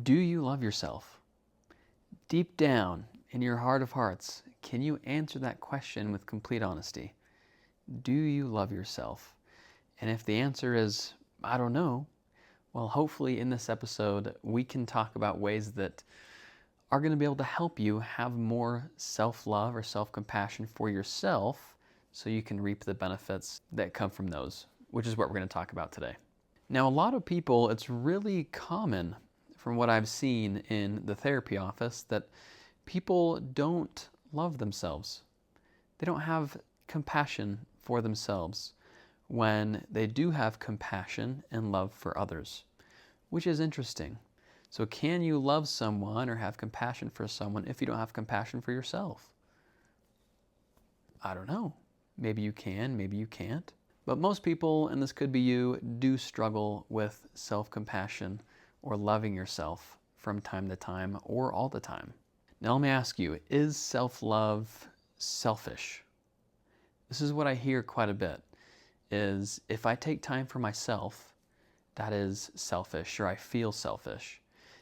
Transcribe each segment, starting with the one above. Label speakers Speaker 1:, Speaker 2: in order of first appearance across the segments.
Speaker 1: Do you love yourself? Deep down in your heart of hearts, can you answer that question with complete honesty? Do you love yourself? And if the answer is, I don't know, well, hopefully in this episode, we can talk about ways that are going to be able to help you have more self-love or self-compassion for yourself so you can reap the benefits that come from those, which is what we're going to talk about today. Now, a lot of people, it's really common from what I've seen in the therapy office that people don't love themselves. They don't have compassion for themselves when they do have compassion and love for others, which is interesting. So can you love someone or have compassion for someone if you don't have compassion for yourself? I don't know. Maybe you can, maybe you can't. But most people, and this could be you, do struggle with self-compassion or loving yourself from time to time or all the time. Now let me ask you, is self-love selfish? This is what I hear quite a bit, is if I take time for myself, that is selfish, or I feel selfish.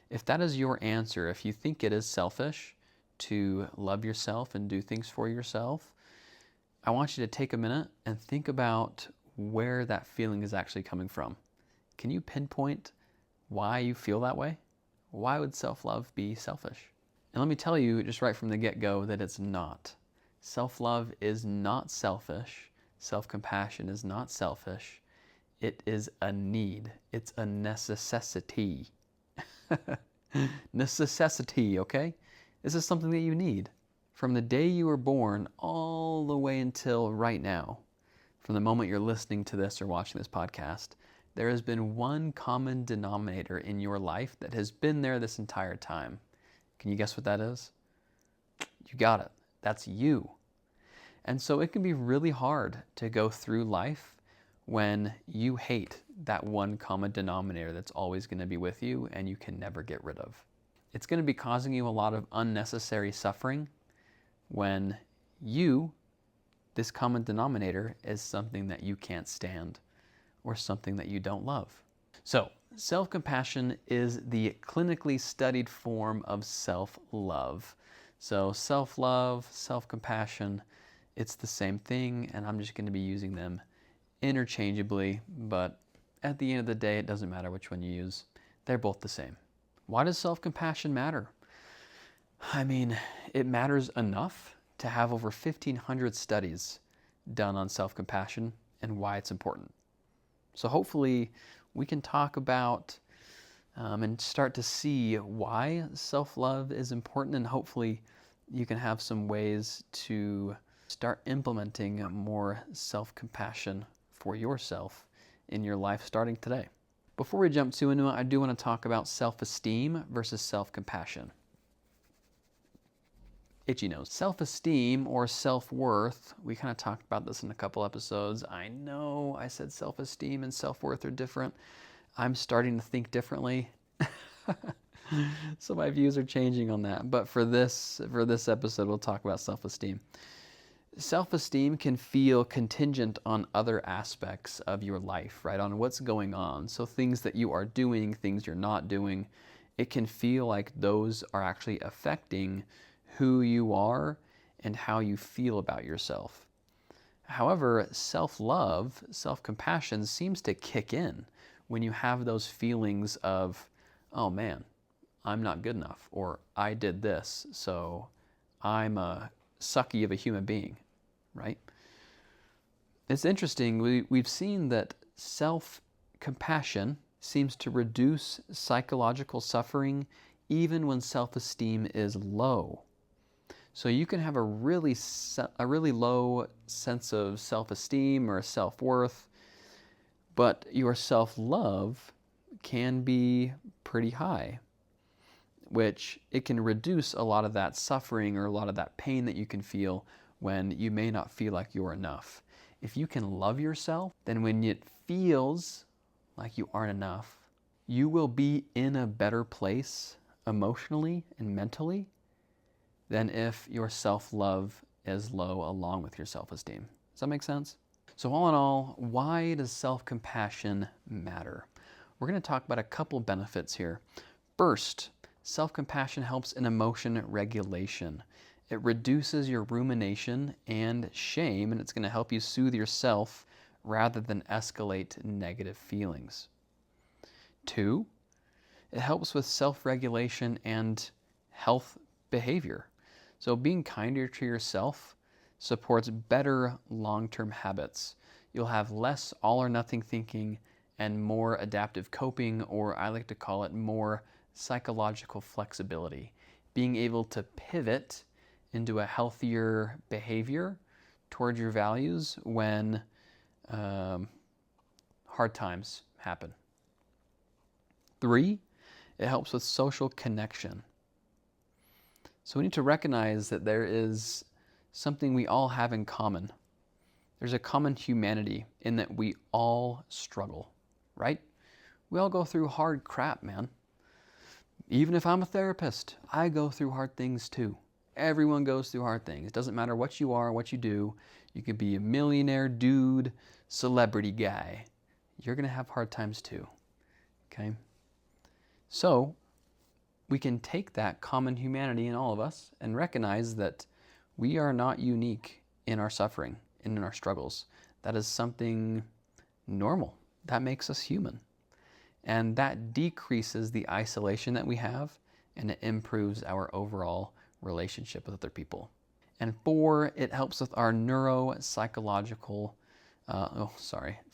Speaker 1: If that is your answer, if you think it is selfish to love yourself and do things for yourself, I want you to take a minute and think about where that feeling is actually coming from. Can you pinpoint why you feel that way? Why would self-love be selfish? And let me tell you just right from the get-go that it's not. Self-love is not selfish. Self-compassion is not selfish. It is a need. It's a necessity. Necessity, okay? This is something that you need. From the day you were born all the way until right now, from the moment you're listening to this or watching this podcast, there has been one common denominator in your life that has been there this entire time. Can you guess what that is? You got it. That's you. And so it can be really hard to go through life when you hate that one common denominator that's always going to be with you and you can never get rid of. It's going to be causing you a lot of unnecessary suffering when this common denominator is something that you can't stand or something that you don't love. So, self-compassion is the clinically studied form of self-love. So, self-love, self-compassion, it's the same thing, and I'm just going to be using them interchangeably, but at the end of the day, it doesn't matter which one you use. They're both the same. Why does self-compassion matter? I mean, it matters enough to have over 1,500 studies done on self-compassion and why it's important. So hopefully we can talk about and start to see why self-love is important, and hopefully you can have some ways to start implementing more self-compassion for yourself in your life starting today. Before we jump into it, I do want to talk about self-esteem versus self-compassion. Itchy nose. Self-esteem or self-worth, we kind of talked about this in a couple episodes. I know I said self-esteem and self-worth are different. I'm starting to think differently. So my views are changing on that. But for this episode, we'll talk about self-esteem. Self-esteem can feel contingent on other aspects of your life, right? On what's going on. So things that you are doing, things you're not doing, it can feel like those are actually affecting who you are and how you feel about yourself. However, self-love, self-compassion seems to kick in when you have those feelings of, oh man, I'm not good enough, or I did this, so I'm a sucky of a human being, right? It's interesting, we've seen that self-compassion seems to reduce psychological suffering even when self-esteem is low. So you can have a really low sense of self-esteem or self-worth, but your self-love can be pretty high, which it can reduce a lot of that suffering or a lot of that pain that you can feel when you may not feel like you're enough. If you can love yourself, then when it feels like you aren't enough, you will be in a better place emotionally and mentally than if your self-love is low along with your self-esteem. Does that make sense? So all in all, why does self-compassion matter? We're going to talk about a couple benefits here. First, self-compassion helps in emotion regulation. It reduces your rumination and shame, and it's going to help you soothe yourself rather than escalate negative feelings. 2, it helps with self-regulation and health behavior. So being kinder to yourself supports better long-term habits. You'll have less all or nothing thinking and more adaptive coping, or I like to call it more psychological flexibility. Being able to pivot into a healthier behavior toward your values when hard times happen. 3, it helps with social connection. So we need to recognize that there is something we all have in common. There's a common humanity in that we all struggle, right? We all go through hard crap, man. Even if I'm a therapist, I go through hard things too. Everyone goes through hard things. It doesn't matter what you are, what you do. You could be a millionaire dude, celebrity guy. You're going to have hard times too, okay? So we can take that common humanity in all of us and recognize that we are not unique in our suffering and in our struggles. That is something normal. That makes us human. And that decreases the isolation that we have, and it improves our overall relationship with other people. And 4, it helps with our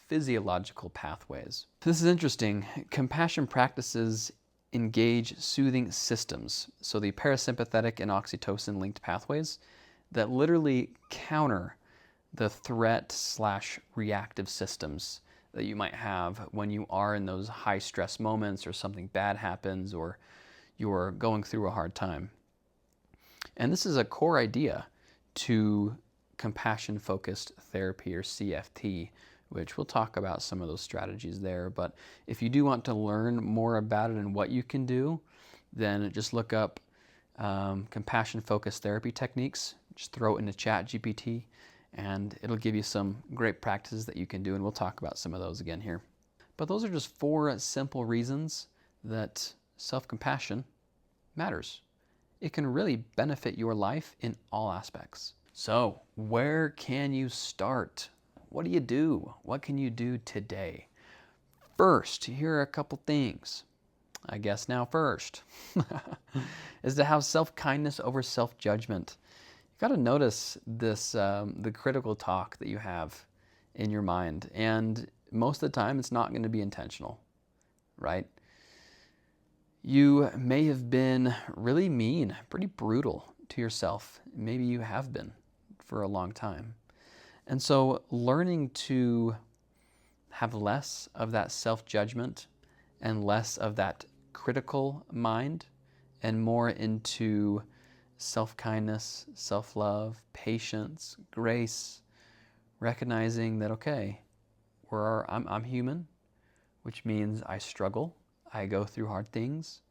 Speaker 1: physiological pathways. This is interesting. Compassion practices engage soothing systems, so the parasympathetic and oxytocin linked pathways that literally counter the threat/reactive systems that you might have when you are in those high stress moments or something bad happens or you're going through a hard time. And this is a core idea to compassion focused therapy, or CFT, which we'll talk about some of those strategies there. But if you do want to learn more about it and what you can do, then just look up compassion focused therapy techniques. Just throw it into ChatGPT and it'll give you some great practices that you can do, and we'll talk about some of those again here. But those are just 4 simple reasons that self-compassion matters. It can really benefit your life in all aspects. So, where can you start? What do you do? What can you do today? First, here are a couple things. I guess now first is to have self-kindness over self-judgment. You got to notice this, the critical talk that you have in your mind. And most of the time, it's not going to be intentional, right? You may have been really mean, pretty brutal to yourself. Maybe you have been for a long time. And so learning to have less of that self-judgment and less of that critical mind and more into self-kindness, self-love, patience, grace, recognizing that, okay, I'm human, which means I struggle, I go through hard things,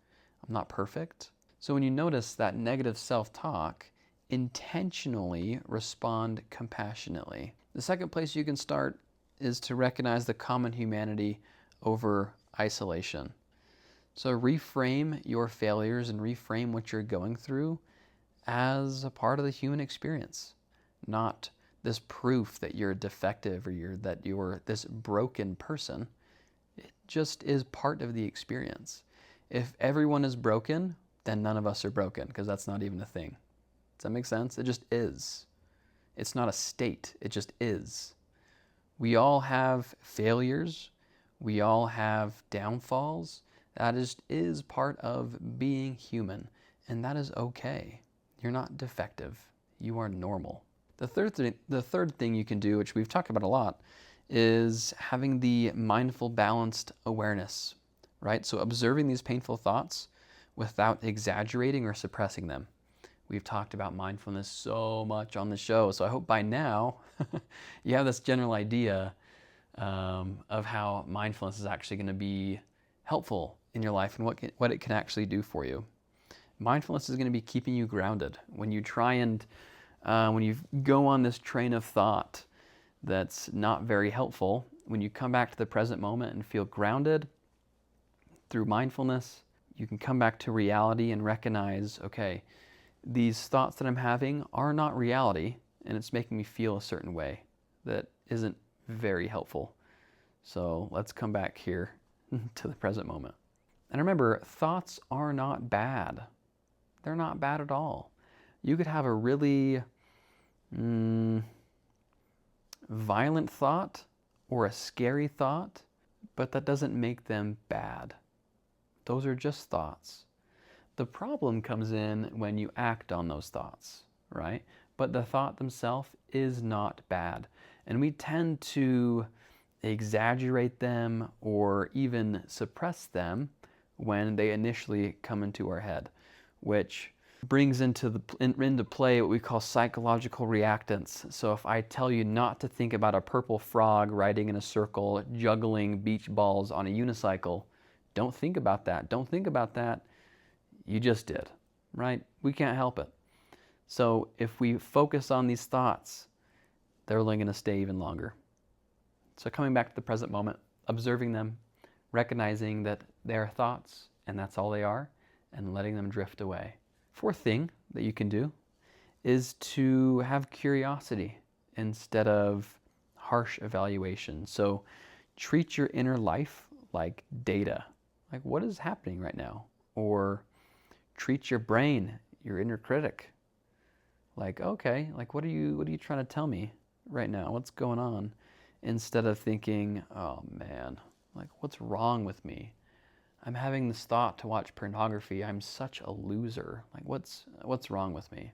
Speaker 1: I'm not perfect. So when you notice that negative self-talk, intentionally respond compassionately. The second place you can start is to recognize the common humanity over isolation. So reframe your failures and reframe what you're going through as a part of the human experience, not this proof that you're defective or that you're this broken person. It just is part of the experience. If everyone is broken, then none of us are broken, because that's not even a thing. Does that make sense? It just is. It's not a state. It just is. We all have failures. We all have downfalls. That is part of being human, and that is okay. You're not defective. You are normal. The third thing you can do, which we've talked about a lot, is having the mindful, balanced awareness, right? So observing these painful thoughts without exaggerating or suppressing them. We've talked about mindfulness so much on the show, so I hope by now you have this general idea of how mindfulness is actually going to be helpful in your life and what it can actually do for you. Mindfulness is going to be keeping you grounded. When you try and, when you go on this train of thought that's not very helpful, when you come back to the present moment and feel grounded through mindfulness, you can come back to reality and recognize, okay, these thoughts that I'm having are not reality, and it's making me feel a certain way that isn't very helpful. So let's come back here to the present moment. And remember, thoughts are not bad. They're not bad at all. You could have a really violent thought or a scary thought, but that doesn't make them bad. Those are just thoughts. The problem comes in when you act on those thoughts, right? But the thought themselves is not bad. And we tend to exaggerate them or even suppress them when they initially come into our head, which brings into play what we call psychological reactance. So if I tell you not to think about a purple frog riding in a circle, juggling beach balls on a unicycle, don't think about that. Don't think about that. You just did, right? We can't help it. So if we focus on these thoughts, they're only going to stay even longer. So coming back to the present moment, observing them, recognizing that they are thoughts and that's all they are, and letting them drift away. Fourth thing that you can do is to have curiosity instead of harsh evaluation. So treat your inner life like data. Like, what is happening right now? Or treat your brain, your inner critic, like, okay, like what are you trying to tell me right now? What's going on? Instead of thinking, oh man, like what's wrong with me? I'm having this thought to watch pornography. I'm such a loser. Like what's wrong with me?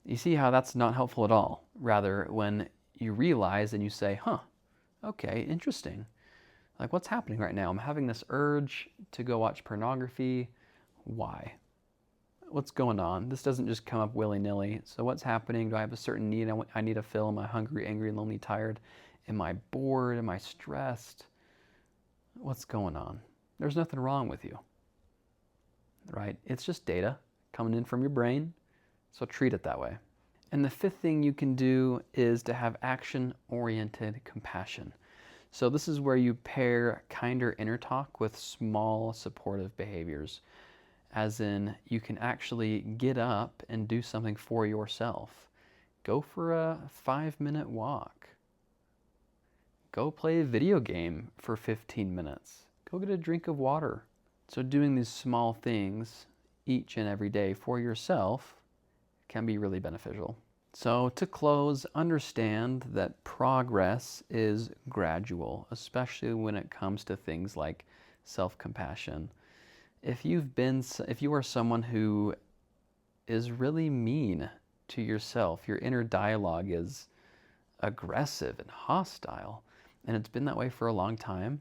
Speaker 1: You see how that's not helpful at all. Rather, when you realize and you say, huh, okay, interesting. Like what's happening right now? I'm having this urge to go watch pornography. Why? What's going on? This doesn't just come up willy-nilly. So what's happening? Do I have a certain need I need to fill? Am I hungry, angry, lonely, tired? Am I bored? Am I stressed? What's going on? There's nothing wrong with you, right? It's just data coming in from your brain, so treat it that way. And the fifth thing you can do is to have action-oriented compassion. So this is where you pair kinder inner talk with small supportive behaviors. As in, you can actually get up and do something for yourself. Go for a 5-minute walk. Go play a video game for 15 minutes. Go get a drink of water. So doing these small things each and every day for yourself can be really beneficial. So to close, understand that progress is gradual, especially when it comes to things like self-compassion. If you are someone who is really mean to yourself, your inner dialogue is aggressive and hostile, and it's been that way for a long time,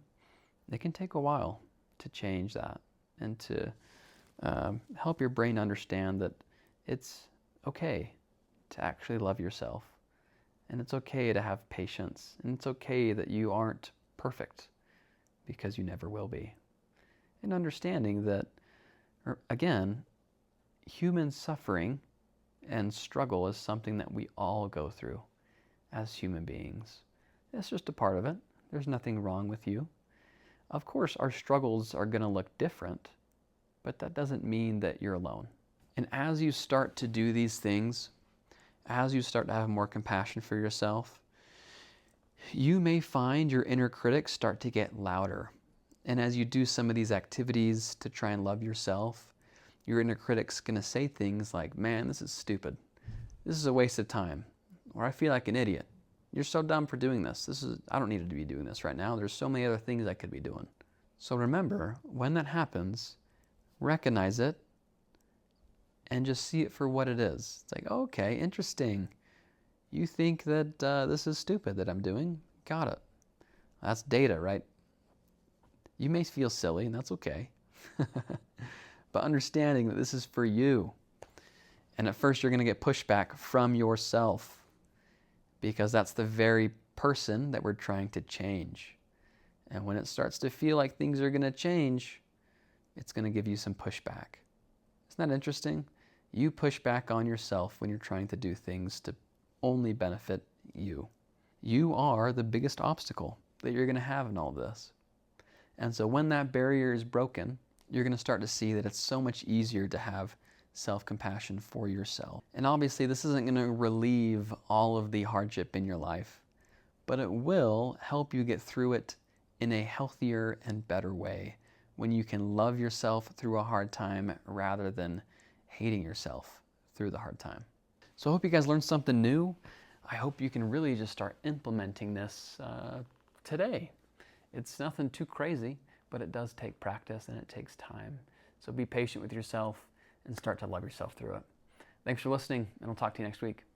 Speaker 1: it can take a while to change that and to help your brain understand that it's okay to actually love yourself, and it's okay to have patience, and it's okay that you aren't perfect because you never will be. And understanding that, again, human suffering and struggle is something that we all go through as human beings. It's just a part of it. There's nothing wrong with you. Of course, our struggles are going to look different, but that doesn't mean that you're alone. And as you start to do these things, as you start to have more compassion for yourself, you may find your inner critics start to get louder. And as you do some of these activities to try and love yourself, your inner critic's going to say things like, man, this is stupid. This is a waste of time. Or I feel like an idiot. You're so dumb for doing this. I don't need to be doing this right now. There's so many other things I could be doing. So remember, when that happens, recognize it and just see it for what it is. It's like, okay, interesting. You think that this is stupid that I'm doing? Got it. That's data, right? You may feel silly, and that's okay. But understanding that this is for you. And at first you're going to get pushback from yourself, because that's the very person that we're trying to change. And when it starts to feel like things are going to change, it's going to give you some pushback. Isn't that interesting? You push back on yourself when you're trying to do things to only benefit you. You are the biggest obstacle that you're going to have in all this. And so when that barrier is broken you're going to start to see that it's so much easier to have self-compassion for yourself. And obviously, this isn't going to relieve all of the hardship in your life, but it will help you get through it in a healthier and better way when you can love yourself through a hard time rather than hating yourself through the hard time. So I hope you guys learned something new. I hope you can really just start implementing this today. It's nothing too crazy, but it does take practice and it takes time. So be patient with yourself and start to love yourself through it. Thanks for listening, and I'll talk to you next week.